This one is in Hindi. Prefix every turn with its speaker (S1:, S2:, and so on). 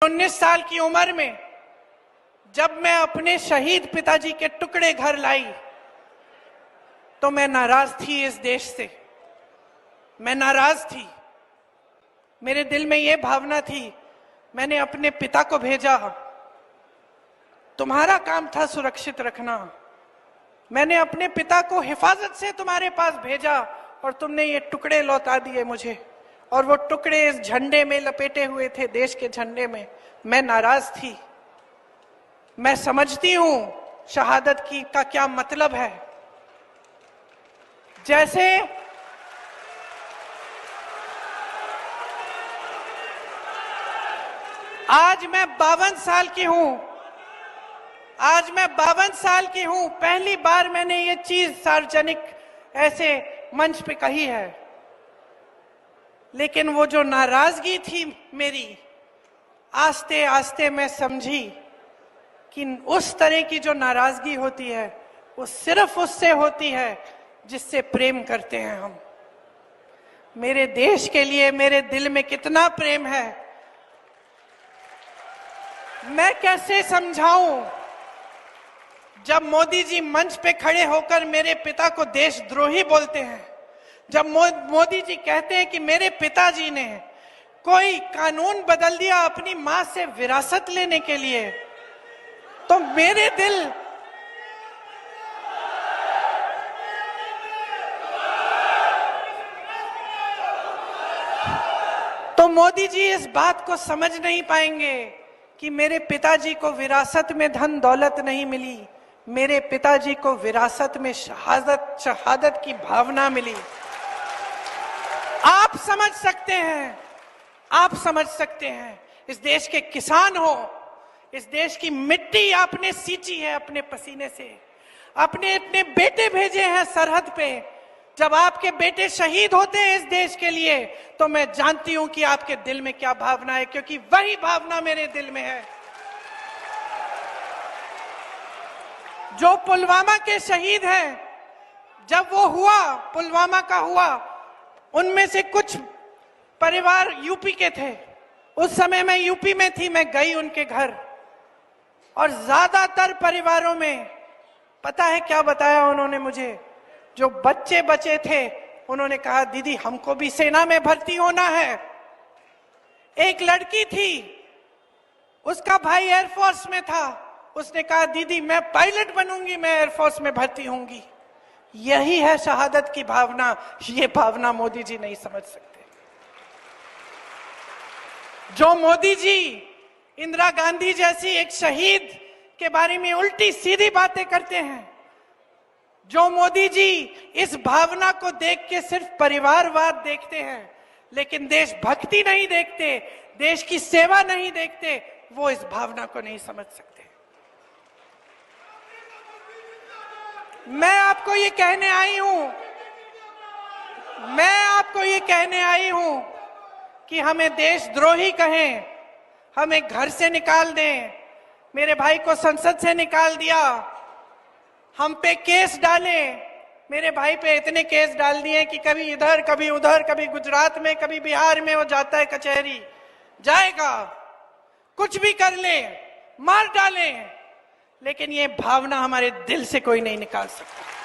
S1: 19 साल की उम्र में जब मैं अपने शहीद पिताजी के टुकड़े घर लाई तो मैं नाराज थी इस देश से। मैं नाराज थी। मेरे दिल में यह भावना थी, मैंने अपने पिता को भेजा, तुम्हारा काम था सुरक्षित रखना। मैंने अपने पिता को हिफाजत से तुम्हारे पास भेजा और तुमने ये टुकड़े लौटा दिए मुझे, और वो टुकड़े इस झंडे में लपेटे हुए थे, देश के झंडे में। मैं नाराज थी। मैं समझती हूं शहादत की का क्या मतलब है। जैसे आज मैं 52 साल की हूं, आज मैं 52 साल की हूं, पहली बार मैंने ये चीज सार्वजनिक ऐसे मंच पे कही है। लेकिन वो जो नाराजगी थी मेरी, आस्ते आस्ते मैं समझी कि उस तरह की जो नाराजगी होती है वो सिर्फ उससे होती है जिससे प्रेम करते हैं हम। मेरे देश के लिए मेरे दिल में कितना प्रेम है, मैं कैसे समझाऊं। जब मोदी जी मंच पे खड़े होकर मेरे पिता को देशद्रोही बोलते हैं, जब मोदी जी कहते हैं कि मेरे पिताजी ने कोई कानून बदल दिया अपनी मां से विरासत लेने के लिए, तो मेरे दिल तो मोदी जी इस बात को समझ नहीं पाएंगे कि मेरे पिताजी को विरासत में धन दौलत नहीं मिली, मेरे पिताजी को विरासत में शहादत की भावना मिली। आप समझ सकते हैं, आप समझ सकते हैं। इस देश के किसान हो, इस देश की मिट्टी आपने सींची है अपने पसीने से, अपने इतने बेटे भेजे हैं सरहद पे। जब आपके बेटे शहीद होते हैं इस देश के लिए, तो मैं जानती हूं कि आपके दिल में क्या भावना है, क्योंकि वही भावना मेरे दिल में है। जो पुलवामा के शहीद हैं, जब वो हुआ, पुलवामा का हुआ, उनमें से कुछ परिवार यूपी के थे। उस समय मैं यूपी में थी, मैं गई उनके घर, और ज्यादातर परिवारों में पता है क्या बताया उन्होंने मुझे? जो बच्चे बचे थे उन्होंने कहा, दीदी हमको भी सेना में भर्ती होना है। एक लड़की थी, उसका भाई एयरफोर्स में था, उसने कहा दीदी मैं पायलट बनूंगी, मैं एयरफोर्स में भर्ती होंगी। यही है शहादत की भावना। ये भावना मोदी जी नहीं समझ सकते। जो मोदी जी इंदिरा गांधी जैसी एक शहीद के बारे में उल्टी सीधी बातें करते हैं, जो मोदी जी इस भावना को देख के सिर्फ परिवारवाद देखते हैं लेकिन देशभक्ति नहीं देखते, देश की सेवा नहीं देखते, वो इस भावना को नहीं समझ सकते। मैं आपको ये कहने आई हूं, मैं आपको ये कहने आई हूं कि हमें देशद्रोही कहें, हमें घर से निकाल दें, मेरे भाई को संसद से निकाल दिया, हम पे केस डाले, मेरे भाई पे इतने केस डाल दिए कि कभी इधर कभी उधर, कभी गुजरात में कभी बिहार में वो जाता है कचहरी, जाएगा, कुछ भी कर ले, मार डाले, लेकिन ये भावना हमारे दिल से कोई नहीं निकाल सकता।